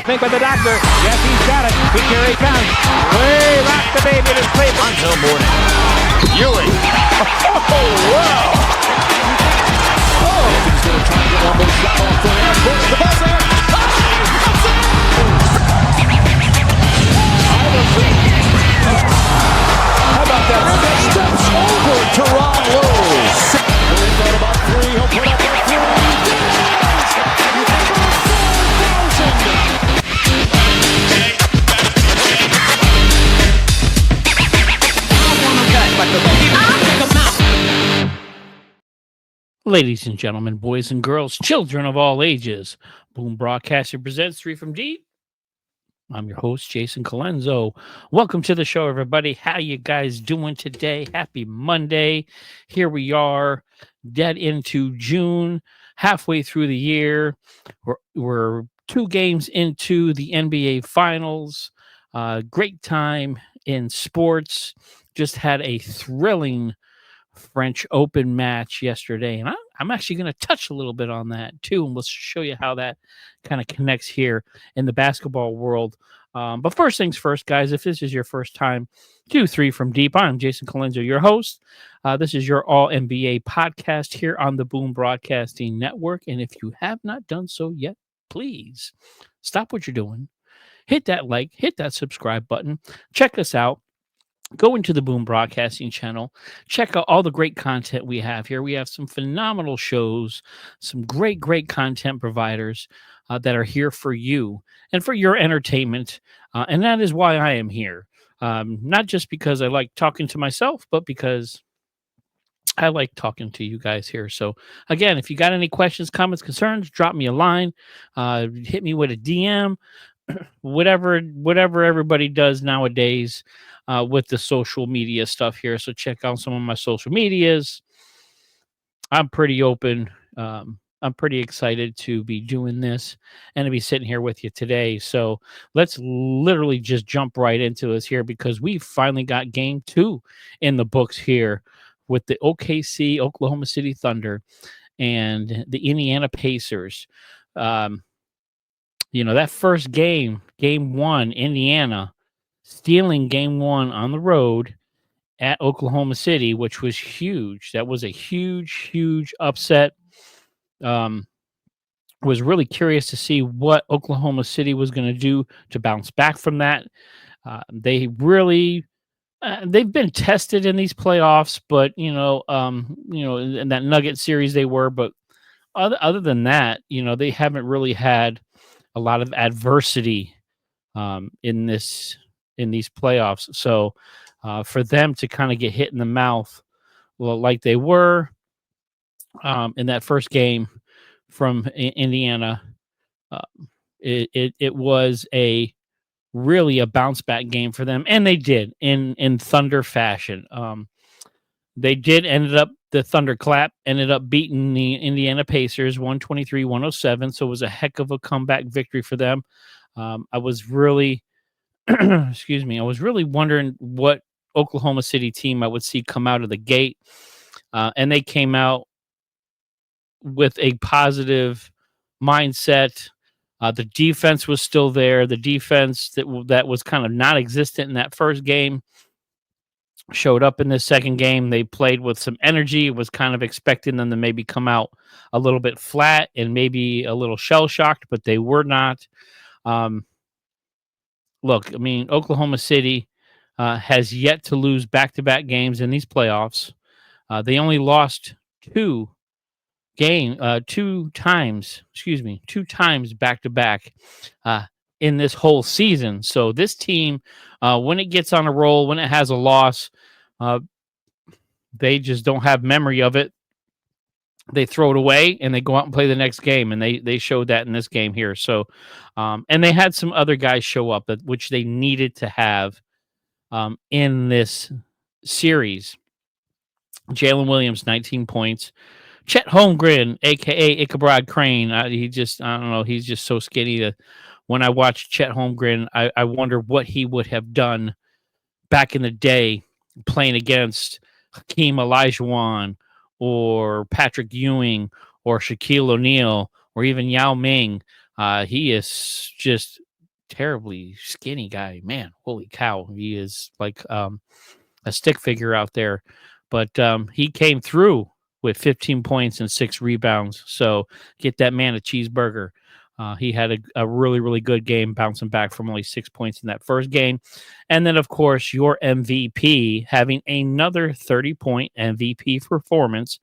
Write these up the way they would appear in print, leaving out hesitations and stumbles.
Make with the doctor. Yes, he's got it. Here he comes. Way rock the baby to sleep. Until morning. Ewing. Oh, wow. He's going to try to get one more shot off for him. Push the buzzer. How about that? Steps over Toronto. He thought about three. He'll put up a three. Ladies and gentlemen, boys and girls, children of all ages, Boom Broadcaster presents 3 from Deep. I'm your host, Jason Calenzo. Welcome to the show, everybody. How you guys doing today? Happy Monday. Here we are, dead into June, halfway through the year. We're 2 games into the NBA Finals. Great time in sports. Just had a thrilling French Open match yesterday, and I'm actually going to touch a little bit on that too, and we'll show you how that kind of connects here in the basketball world. But first things first, guys, if this is your first time to 3 from Deep, I'm Jason Calenzo, your host. This is your All NBA podcast here on the Boom Broadcasting Network, and if you have not done so yet, please stop what you're doing, hit that like, hit that subscribe button, check us out. Go into the Boom Broadcasting channel. Check out all the great content we have here. We have some phenomenal shows, some great content providers that are here for you and for your entertainment. And that is why I am here. Not just because I like talking to myself, but because I like talking to you guys here. So again, if you got any questions, comments, concerns, drop me a line. Hit me with a DM. Whatever everybody does nowadays with the social media stuff here. So check out some of my social medias. I'm pretty open. I'm pretty excited to be doing this and to be sitting here with you today. So let's literally just jump right into this here, because we finally got game 2 in the books here with the OKC, Oklahoma City Thunder, and the Indiana Pacers. That first game 1, Indiana stealing game 1 on the road at Oklahoma City, which was huge. That was a huge upset. Was really curious to see what Oklahoma City was going to do to bounce back from that. They've been tested in these playoffs, but in that Nugget series they were, but other than that, they haven't really had a lot of adversity in these playoffs. So for them to kind of get hit in the mouth, well, like they were in that first game from Indiana, it was really a bounce back game for them, and they did in Thunder fashion. The Thunderclap ended up beating the Indiana Pacers 123-107. So it was a heck of a comeback victory for them. I was really, I was really wondering what Oklahoma City team I would see come out of the gate. And they came out with a positive mindset. The defense was still there. The defense that was kind of non-existent in that first game showed up in this second game. They played with some energy. It was kind of expecting them to maybe come out a little bit flat and maybe a little shell-shocked, but they were not. Look, I mean, Oklahoma City has yet to lose back-to-back games in these playoffs. They only lost 2 times back-to-back in this whole season. So this team, when it gets on a roll, when it has a loss, they just don't have memory of it. They throw it away and they go out and play the next game, and they showed that in this game here. So, and they had some other guys show up which they needed to have in this series. Jalen Williams, 19 points. Chet Holmgren, a.k.a. Ichabod Crane, he's just so skinny that when I watch Chet Holmgren, I wonder what he would have done back in the day playing against Hakeem Olajuwon or Patrick Ewing or Shaquille O'Neal or even Yao Ming. He is just terribly skinny guy. Man, holy cow. He is like a stick figure out there. But he came through with 15 points and 6 rebounds. So get that man a cheeseburger. He had a really, really good game, bouncing back from only 6 points in that first game. And then, of course, your MVP having another 30-point MVP performance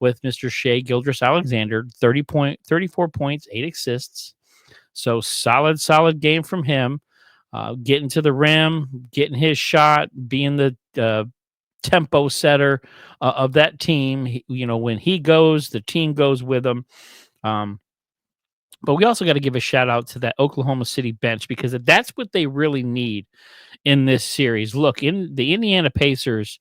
with Mr. Shea Gilgeous-Alexander, 34 points, 8 assists. So solid game from him. Getting to the rim, getting his shot, being the tempo setter of that team. When he goes, the team goes with him. But we also got to give a shout out to that Oklahoma City bench, because that's what they really need in this series. Look, in the Indiana Pacers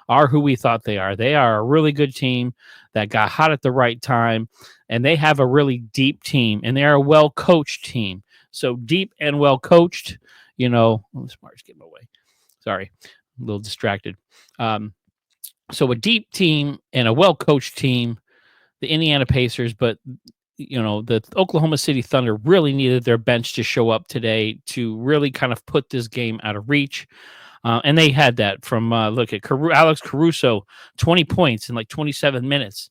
are who we thought they are. They are a really good team that got hot at the right time, and they have a really deep team, and they are a well-coached team. So deep and well-coached, Smart's getting away. Sorry, a little distracted. So a deep team and a well-coached team, the Indiana Pacers, but the Oklahoma City Thunder really needed their bench to show up today to really kind of put this game out of reach. And they had that from, look at Alex Caruso, 20 points in like 27 minutes.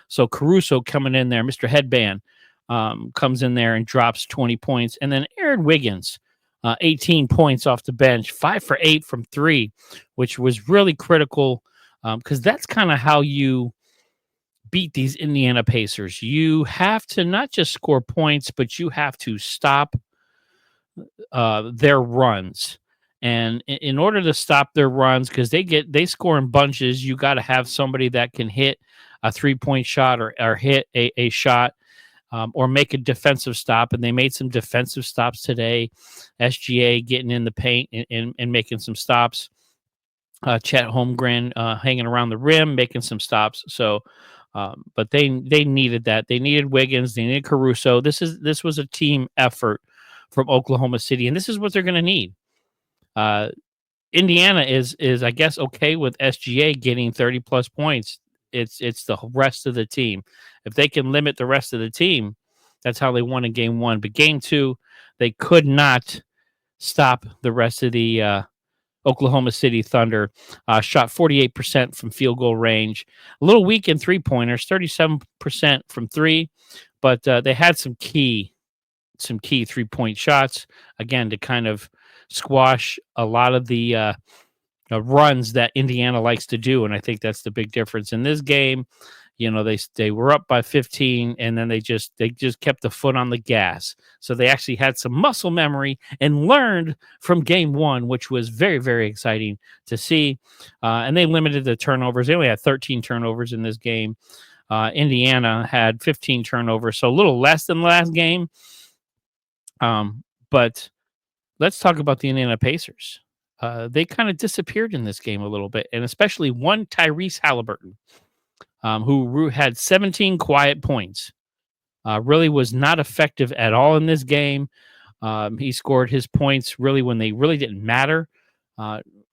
So Caruso coming in there, Mr. Headband, comes in there and drops 20 points. And then Aaron Wiggins, 18 points off the bench, 5 for 8 from 3, which was really critical, because that's kind of how you beat these Indiana Pacers. You have to not just score points, but you have to stop their runs. And in order to stop their runs, because they score in bunches, you got to have somebody that can hit a 3-point shot or hit a shot, or make a defensive stop. And they made some defensive stops today. SGA getting in the paint and making some stops. Chet Holmgren hanging around the rim, making some stops. So, but they needed that. They needed Wiggins. They needed Caruso. This was a team effort from Oklahoma City, and this is what they're going to need. Indiana is I guess okay with SGA getting 30 plus points. It's the rest of the team. If they can limit the rest of the team, that's how they won in game 1. But game 2, they could not stop the rest of the Oklahoma City Thunder. Shot 48% from field goal range. A little weak in 3-pointers, 37% from 3, but they had some key 3-point shots, again, to kind of squash a lot of the runs that Indiana likes to do. And I think that's the big difference in this game. They were up by 15, and then they just kept the foot on the gas. So they actually had some muscle memory and learned from game 1, which was very, very exciting to see. And they limited the turnovers. They only had 13 turnovers in this game. Indiana had 15 turnovers, so a little less than last game. But let's talk about the Indiana Pacers. They kind of disappeared in this game a little bit, and especially one Tyrese Haliburton, who had 17 quiet points. Really was not effective at all in this game. He scored his points really when they really didn't matter.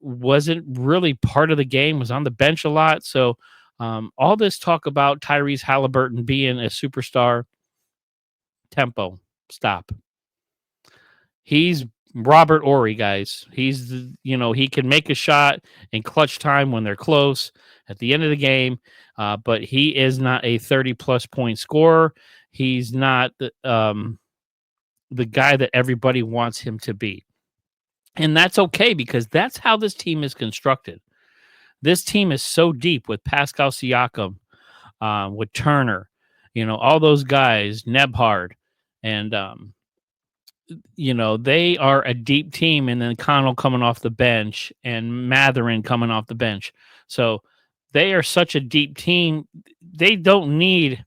Wasn't really part of the game, was on the bench a lot. So all this talk about Tyrese Haliburton being a superstar, tempo, stop. He's Robert Horry, guys. He's, he can make a shot in clutch time when they're close at the end of the game, but he is not a 30-plus point scorer. He's not the guy that everybody wants him to be. And that's okay, because that's how this team is constructed. This team is so deep with Pascal Siakam, with Turner, all those guys, Nebhard, and they are a deep team, and then Connell coming off the bench and Matherin coming off the bench. So they are such a deep team. They don't need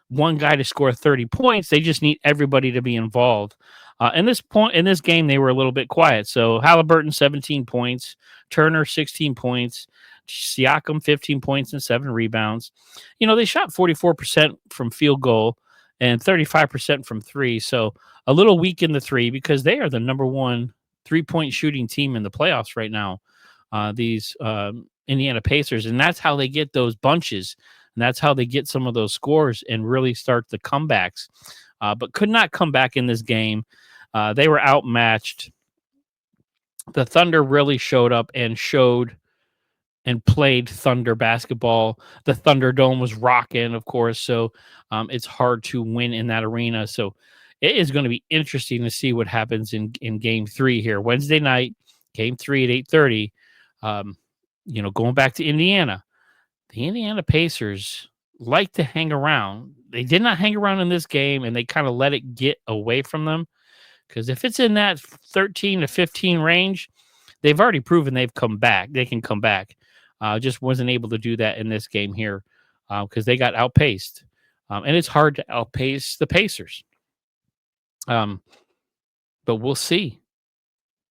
one guy to score 30 points. They just need everybody to be involved. In this game, they were a little bit quiet. So Haliburton, 17 points, Turner, 16 points, Siakam, 15 points and 7 rebounds. They shot 44% from field goal and 35% from 3. So a little weak in the 3, because they are the number 1 3-point shooting team in the playoffs right now. These Indiana Pacers, and that's how they get those bunches, and that's how they get some of those scores and really start the comebacks. But could not come back in this game. They were outmatched. The Thunder really showed up and played Thunder basketball. The Thunderdome was rocking, of course, so it's hard to win in that arena. So it is going to be interesting to see what happens in Game 3 here Wednesday night, Game 3 at 8:30. Going back to Indiana, the Indiana Pacers like to hang around. They did not hang around in this game, and they kind of let it get away from them. Because if it's in that 13 to 15 range, they've already proven they've come back. They can come back. Just wasn't able to do that in this game here because they got outpaced. And it's hard to outpace the Pacers. But we'll see.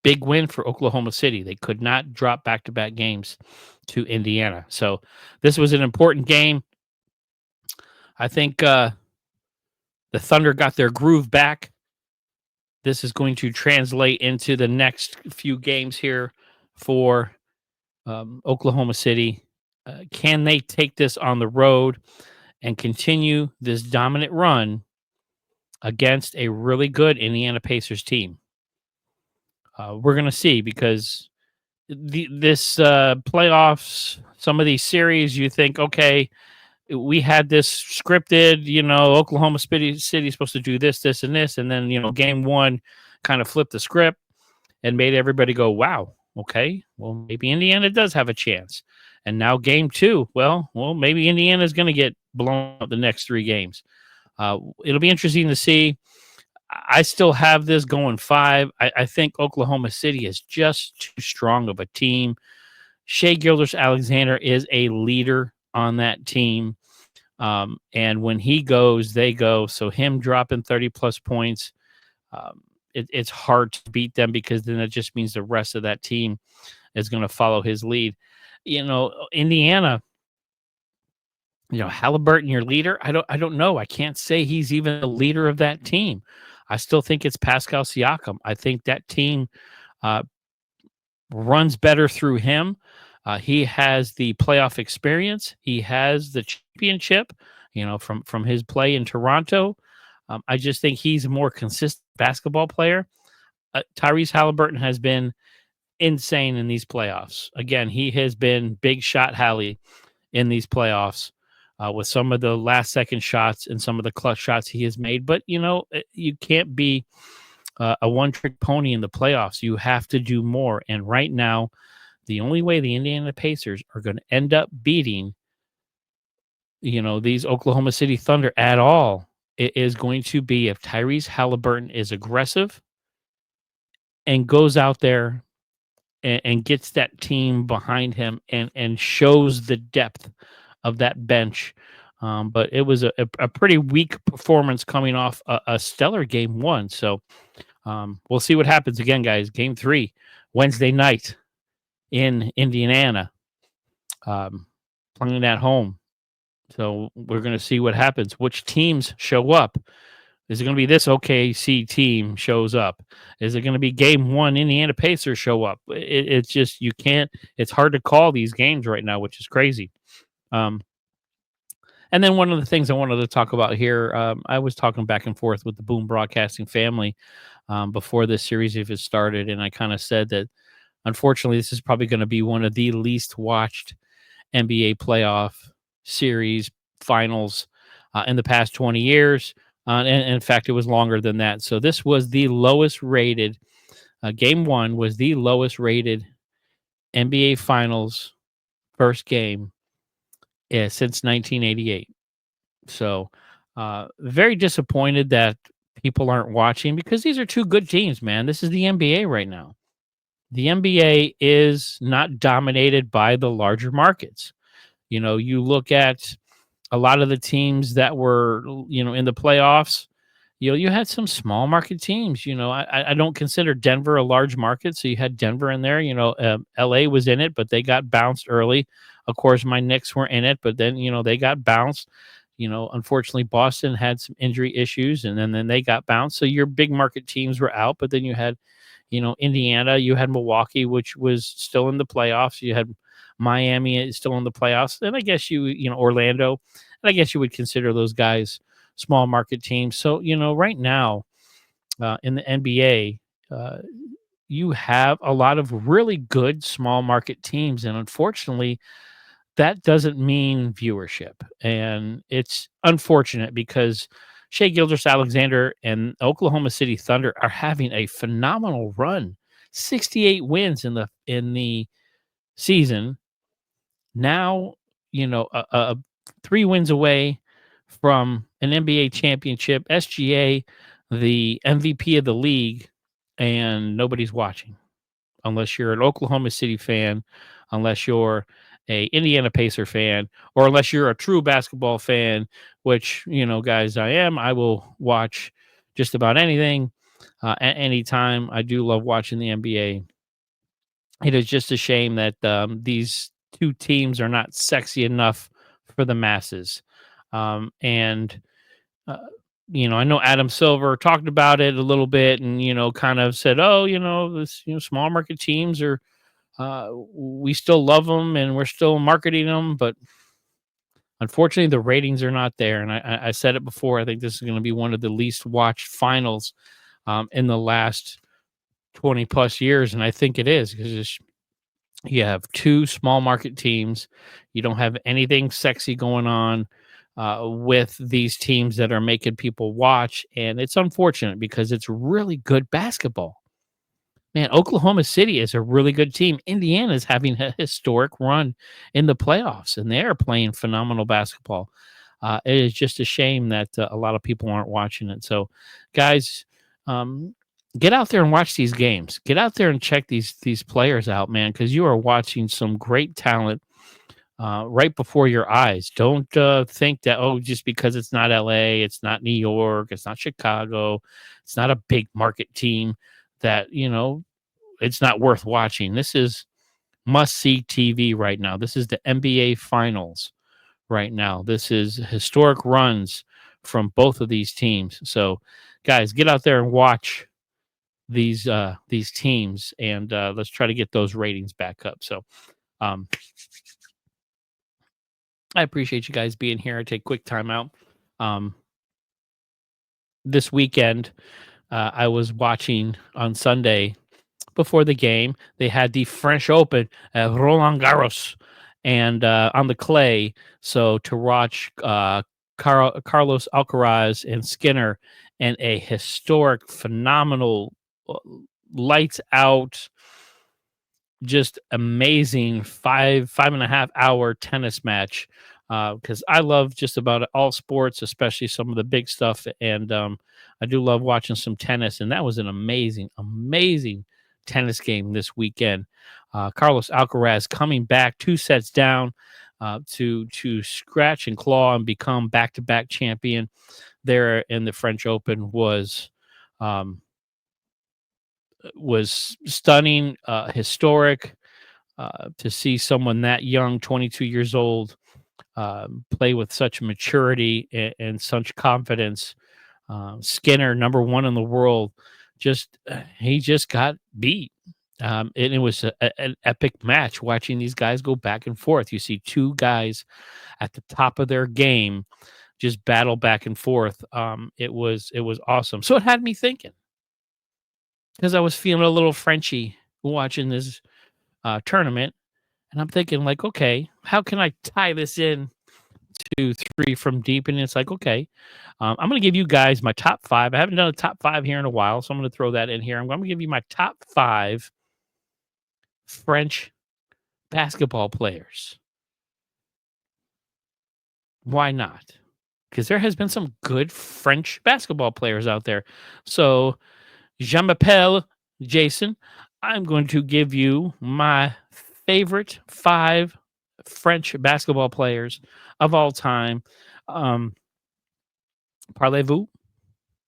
Big win for Oklahoma City. They could not drop back-to-back games to Indiana. So this was an important game. I think the Thunder got their groove back. This is going to translate into the next few games here for Oklahoma City. Can they take this on the road and continue this dominant run against a really good Indiana Pacers team? We're going to see because this playoffs, some of these series, you think, okay, we had this scripted, Oklahoma City is supposed to do this, this, and this. And then, game one kind of flipped the script and made everybody go, wow, okay, well, maybe Indiana does have a chance. And now game two, well, maybe Indiana is going to get blown out the next 3 games. It'll be interesting to see. I still have this going 5. I think Oklahoma City is just too strong of a team. Shai Gilgeous-Alexander is a leader on that team. And when he goes, they go. So him dropping 30-plus points, it's hard to beat them because then it just means the rest of that team is going to follow his lead. Indiana, Haliburton, your leader, I don't know. I can't say he's even the leader of that team. I still think it's Pascal Siakam. I think that team runs better through him. He has the playoff experience. He has the championship, from his play in Toronto. I just think he's a more consistent basketball player. Tyrese Haliburton has been insane in these playoffs. Again, he has been big shot Hallie in these playoffs with some of the last second shots and some of the clutch shots he has made. But, you can't be a one-trick pony in the playoffs. You have to do more. And right now, the only way the Indiana Pacers are going to end up beating, these Oklahoma City Thunder at all, it is going to be if Tyrese Haliburton is aggressive and goes out there and gets that team behind him and shows the depth of that bench. But it was a pretty weak performance coming off a stellar game 1. So we'll see what happens again, guys. Game 3, Wednesday night in Indiana, playing at home. So we're going to see what happens. Which teams show up? Is it going to be this OKC team shows up? Is it going to be game 1 Indiana Pacers show up? It's just you can't. It's hard to call these games right now, which is crazy. And then one of the things I wanted to talk about here, I was talking back and forth with the Boom Broadcasting family before this series even started, and I kind of said that unfortunately this is probably going to be one of the least watched NBA playoff series finals in the past 20 years. And in fact, it was longer than that. So this was the lowest rated. Game 1 was the lowest rated NBA Finals first game since 1988. So very disappointed that people aren't watching because these are 2 good teams, man. This is the NBA right now. The NBA is not dominated by the larger markets. You look at a lot of the teams that were, in the playoffs, you had some small market teams. I don't consider Denver a large market. So you had Denver in there, LA was in it, but they got bounced early. Of course, my Knicks were in it, but then, they got bounced. Unfortunately, Boston had some injury issues and then they got bounced. So your big market teams were out, but then you had, Indiana, you had Milwaukee, which was still in the playoffs. You had Miami is still in the playoffs. And I guess Orlando, and I guess you would consider those guys small market teams. So, right now, in the NBA, you have a lot of really good small market teams, and unfortunately, that doesn't mean viewership. And it's unfortunate because Shea Gilgeous-Alexander and Oklahoma City Thunder are having a phenomenal run. 68 wins in the season. Now, a 3 wins away from an NBA championship, SGA, the MVP of the league, and nobody's watching unless you're an Oklahoma City fan, unless you're a Indiana Pacer fan, or unless you're a true basketball fan, which, guys, I am. I will watch just about anything at any time. I do love watching the NBA. It is just a shame that these two teams are not sexy enough for the masses. And uh, I know Adam Silver talked about it a little bit, and kind of said, "Oh, this small market teams are we still love them and we're still marketing them, but unfortunately, the ratings are not there." And I said it before. I think this is going to be one of the least watched finals in the last 20 plus years, and I think it is because you have two small market teams. You don't have anything sexy going on with these teams that are making people watch. And it's unfortunate because it's really good basketball. Man, Oklahoma City is a really good team. Indiana is having a historic run in the playoffs, and they're playing phenomenal basketball. It is just a shame that a lot of people aren't watching it. So, guys, get out there and watch these games. Get out there and check these players out, man, because you are watching some great talent right before your eyes. Don't think that, just because it's not LA, it's not New York, it's not Chicago, it's not a big market team, that it's not worth watching. This is must see TV right now. This is the NBA Finals right now. This is historic runs from both of these teams. So, guys, get out there and watch these teams, and let's try to get those ratings back up. So I appreciate you guys being here. I take quick time out. This weekend I was watching on Sunday before the game. They had the French Open at Roland Garros and on the clay. So to watch Carlos Alcaraz and Skinner and a historic, phenomenal, lights out, just amazing 5.5 hour tennis match. Because I love just about all sports, especially some of the big stuff, and I do love watching some tennis. And that was an amazing, amazing tennis game this weekend. Carlos Alcaraz coming back 2 sets down to scratch and claw and become back-to-back champion there in the French Open was stunning, historic, to see someone that young, 22 years old, play with such maturity and such confidence. Skinner, number 1 in the world, he just got beat. And it was an epic match watching these guys go back and forth. You see 2 guys at the top of their game just battle back and forth. It was awesome. So it had me thinking, because I was feeling a little Frenchy watching this tournament, and I'm thinking, like, okay, how can I tie this in to 3 from deep? And it's like, okay, I'm going to give you guys my top 5. I haven't done a top 5 here in a while, so I'm going to throw that in here. I'm going to give you my top 5 French basketball players. Why not? Because there has been some good French basketball players out there. So, je m'appelle Jason. I'm going to give you my favorite 5 French basketball players of all time. Parlez-vous?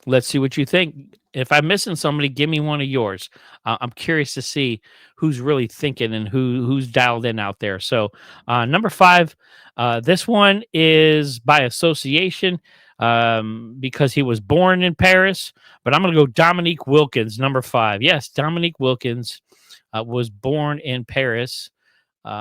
Let's see what you think. If I'm missing somebody, give me one of yours. I'm curious to see who's really thinking and who's dialed in out there. So, number 5, this one is by association, because he was born in Paris. But I'm going to go Dominique Wilkins, number 5. Yes, Dominique Wilkins was born in Paris,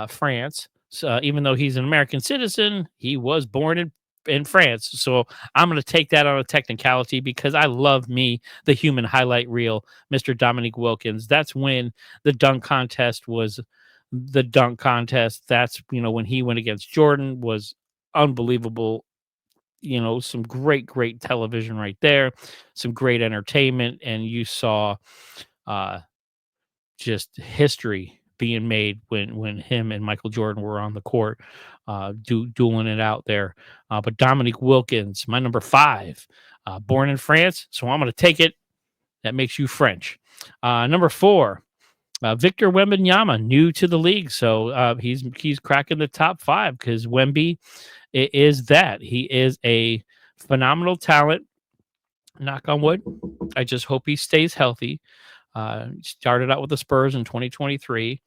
France. So, even though he's an American citizen, he was born in in France. So I'm going to take that on a technicality because I love me, the human highlight reel, Mr. Dominique Wilkins. That's when the dunk contest was the dunk contest. That's, when he went against Jordan was unbelievable. Some great television right there, some great entertainment. And you saw just history being made when him and Michael Jordan were on the court, dueling it out there. But Dominique Wilkins, my number 5, born in France, so I'm going to take it. That makes you French. Number 4, Victor Wembanyama, new to the league, so he's cracking the top 5 because Wemby is that. He is a phenomenal talent. Knock on wood. I just hope he stays healthy. Started out with the Spurs in 2023,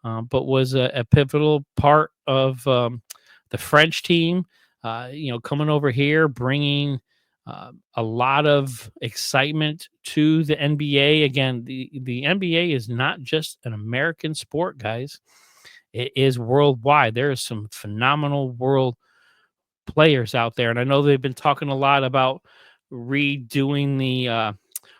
but was a pivotal part of the French team. Coming over here, bringing a lot of excitement to the NBA. Again, the NBA is not just an American sport, guys. It is worldwide. There are some phenomenal world players out there, and I know they've been talking a lot about redoing the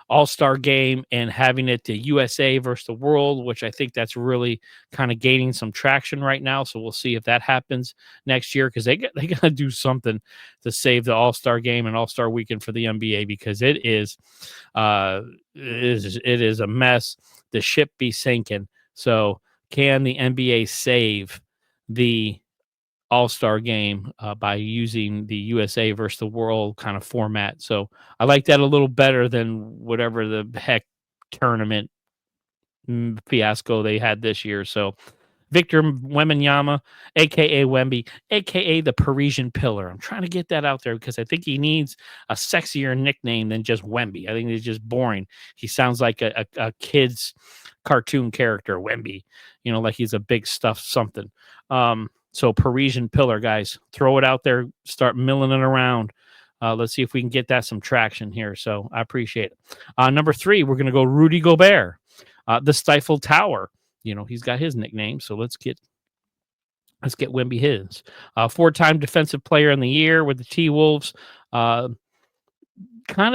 all-star game and having it the USA versus the world, which I think that's really kind of gaining some traction right now. So we'll see if that happens next year, because they got to do something to save the all-star game and all-star weekend for the NBA, because it is a mess. The ship be sinking. So can the NBA save the all-star game by using the USA versus the world kind of format? So I like that a little better than whatever the heck tournament fiasco they had this year. So Victor Wembanyama, a.k.a. Wemby, a.k.a. the Parisian Pillar. I'm trying to get that out there because I think he needs a sexier nickname than just Wemby. I think it's just boring. He sounds like a kid's cartoon character, Wemby, like he's a big stuffed something. So Parisian Pillar, guys, throw it out there, start milling it around. Let's see if we can get that some traction here. So I appreciate it. Number 3, we're going to go Rudy Gobert, the Stifle Tower. He's got his nickname, so let's get Wemby his. 4-time Defensive Player in the Year with the T-Wolves. Kind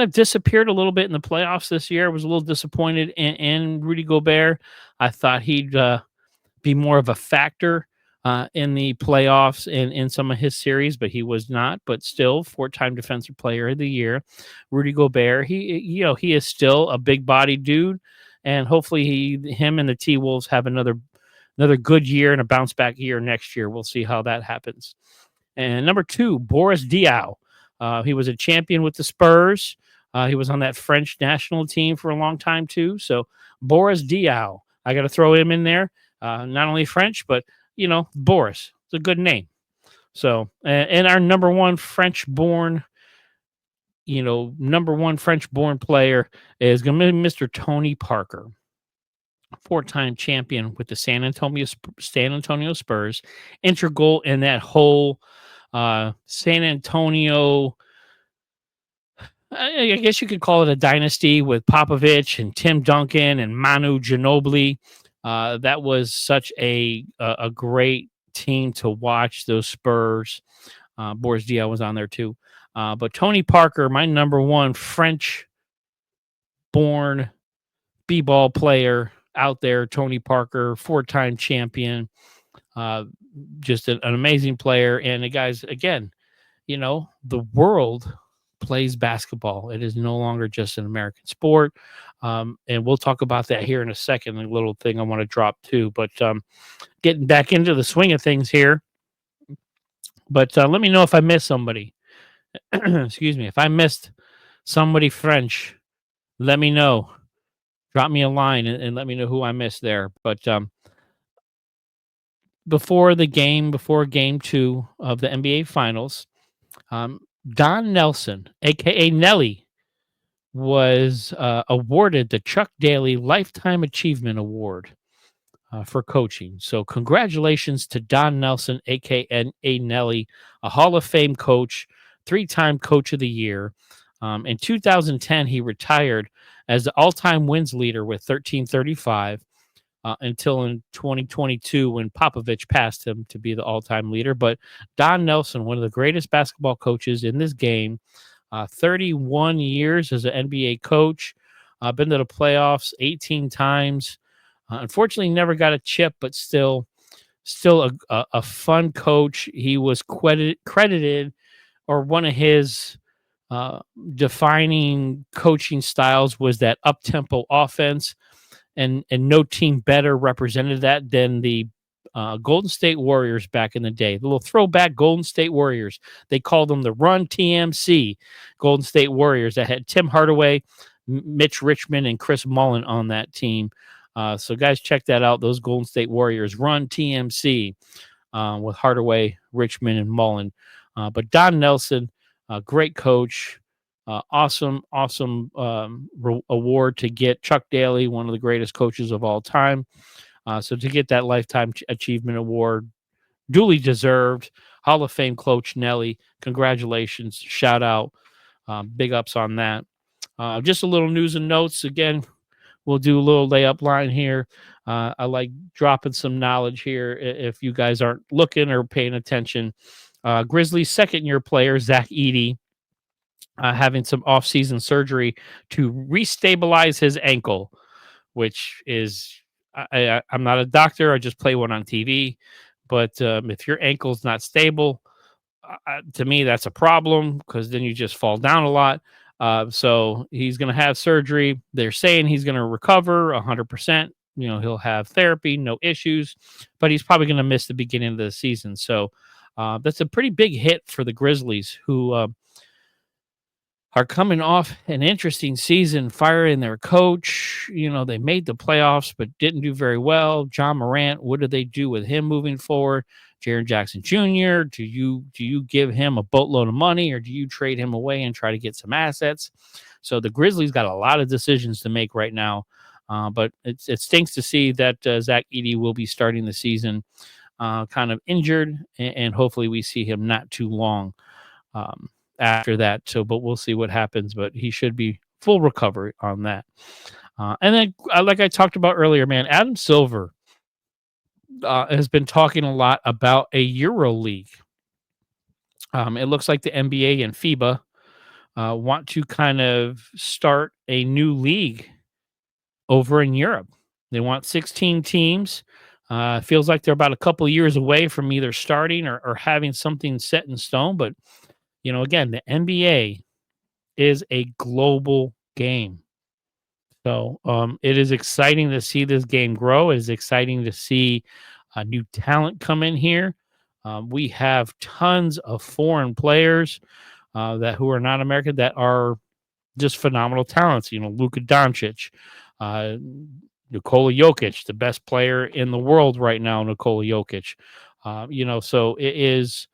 of disappeared a little bit in the playoffs this year. I was a little disappointed in Rudy Gobert. I thought he'd be more of a factor in the playoffs in some of his series, but he was not. But still, 4-time Defensive Player of the Year, Rudy Gobert. He is still a big body dude, and hopefully him and the T-Wolves have another good year and a bounce back year next year. We'll see how that happens. And number 2, Boris Diaw. He was a champion with the Spurs. He was on that French national team for a long time too. So Boris Diaw, I got to throw him in there. Not only French, but Boris. It's a good name. So, and our number one French-born player is going to be Mr. Tony Parker, 4-time champion with the San Antonio Spurs, integral in that whole San Antonio. I guess you could call it a dynasty with Popovich and Tim Duncan and Manu Ginobili. That was such a great team to watch, those Spurs. Boris Diaw was on there too. But Tony Parker, my number 1 French-born b-ball player out there, Tony Parker, 4-time champion. Just an amazing player. And the guys, again, the world plays basketball. It is no longer just an American sport. And we'll talk about that here in a second, a little thing I want to drop too. But getting back into the swing of things here. But let me know if I missed somebody. Excuse me. If I missed somebody French, let me know. Drop me a line and let me know who I missed there. But before game 2 of the NBA Finals, Don Nelson, a.k.a. Nelly, was awarded the Chuck Daly Lifetime Achievement Award for coaching. So congratulations to Don Nelson, a.k.a. Nelly, a Hall of Fame coach, 3-time Coach of the Year. In 2010, he retired as the all-time wins leader with 1335. until in 2022 when Popovich passed him to be the all-time leader. But Don Nelson, one of the greatest basketball coaches in this game, 31 years as an NBA coach, been to the playoffs 18 times. Unfortunately, never got a chip, but still a fun coach. He was credited, or one of his defining coaching styles was that up-tempo offense, and no team better represented that than the Golden State Warriors back in the day. The little throwback Golden State Warriors. They called them the Run TMC Golden State Warriors that had Tim Hardaway, Mitch Richmond, and Chris Mullin on that team. So guys, check that out. Those Golden State Warriors, Run TMC, with Hardaway, Richmond, and Mullin. But Don Nelson, great coach. Awesome award to get. Chuck Daly, one of the greatest coaches of all time. So to get that Lifetime Achievement Award, duly deserved. Hall of Fame coach Nelly, congratulations. Shout out. Big ups on that. Just a little news and notes. Again, we'll do a little layup line here. I like dropping some knowledge here if you guys aren't looking or paying attention. Grizzlies second-year player Zach Edey, having some off-season surgery to restabilize his ankle, which is, I'm not a doctor. I just play one on TV. But if your ankle's not stable, to me, that's a problem, because then you just fall down a lot. So he's going to have surgery. They're saying he's going to recover 100%. He'll have therapy, no issues, but he's probably going to miss the beginning of the season. So that's a pretty big hit for the Grizzlies, who are coming off an interesting season, firing their coach. They made the playoffs, but didn't do very well. John Morant, what do they do with him moving forward? Jaren Jackson Jr., do you give him a boatload of money, or do you trade him away and try to get some assets? So the Grizzlies got a lot of decisions to make right now. But it stinks to see that Zach Edey will be starting the season kind of injured, and hopefully we see him not too long after that. So, but we'll see what happens. But he should be full recovery on that. And then, like I talked about earlier, man, Adam Silver has been talking a lot about a Euro League. It looks like the NBA and FIBA want to kind of start a new league over in Europe. They want 16 teams. Feels like they're about a couple of years away from either starting or having something set in stone. But, again, the NBA is a global game. So it is exciting to see this game grow. It is exciting to see new talent come in here. We have tons of foreign players who are not American that are just phenomenal talents. Luka Doncic, Nikola Jokic, the best player in the world right now, Nikola Jokic. So it is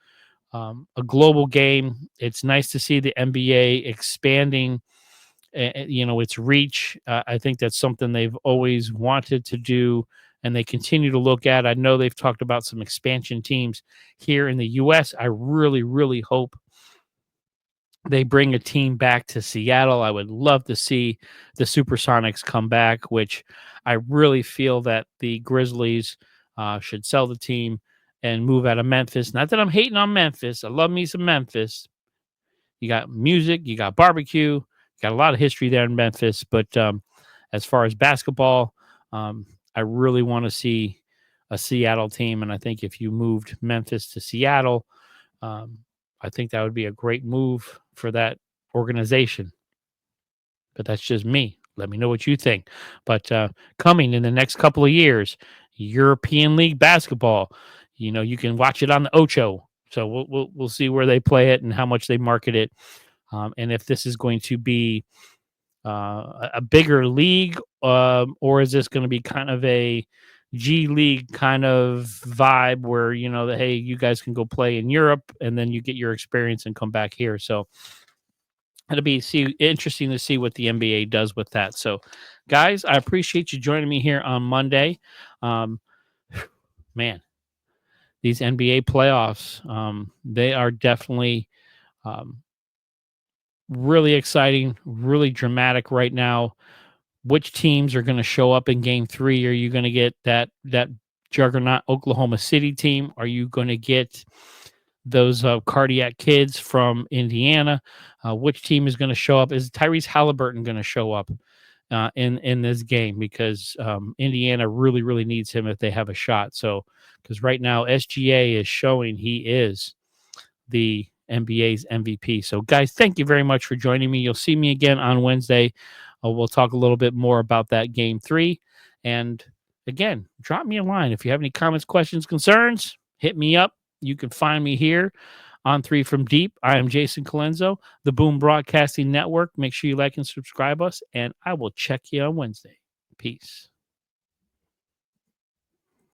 a global game. It's nice to see the NBA expanding, its reach. I think that's something they've always wanted to do, and they continue to look at. I know they've talked about some expansion teams here in the U.S. I really, really hope they bring a team back to Seattle. I would love to see the Supersonics come back, which I really feel that the Grizzlies should sell the team and move out of Memphis. Not that I'm hating on Memphis. I love me some Memphis. You got music, you got barbecue, you got a lot of history there in Memphis. But as far as basketball, I really want to see a Seattle team. And I think if you moved Memphis to Seattle, I think that would be a great move for that organization. But that's just me. Let me know what you think. But coming in the next couple of years, European League basketball, you can watch it on the Ocho. So we'll see where they play it and how much they market it, and if this is going to be a bigger league, or is this going to be kind of a G League kind of vibe where, that, hey, you guys can go play in Europe and then you get your experience and come back here. So it'll be interesting to see what the NBA does with that. So, guys, I appreciate you joining me here on Monday. Man, these NBA playoffs, they are definitely really exciting, really dramatic right now. which teams are going to show up in game 3. Are you going to get that juggernaut Oklahoma City team? Are you going to get those cardiac kids from Indiana? Which team is going to show up? Is Tyrese Haliburton going to show up in this game? Because Indiana really, really needs him if they have a shot. So, because right now SGA is showing he is the NBA's MVP. So, guys, thank you very much for joining me. You'll see me again on Wednesday. We'll talk a little bit more about that game 3. And again, drop me a line. If you have any comments, questions, concerns, hit me up. You can find me here on 3 from Deep. I am Jason Calenzo, the Boom Broadcasting Network. Make sure you like and subscribe us, and I will check you on Wednesday. Peace.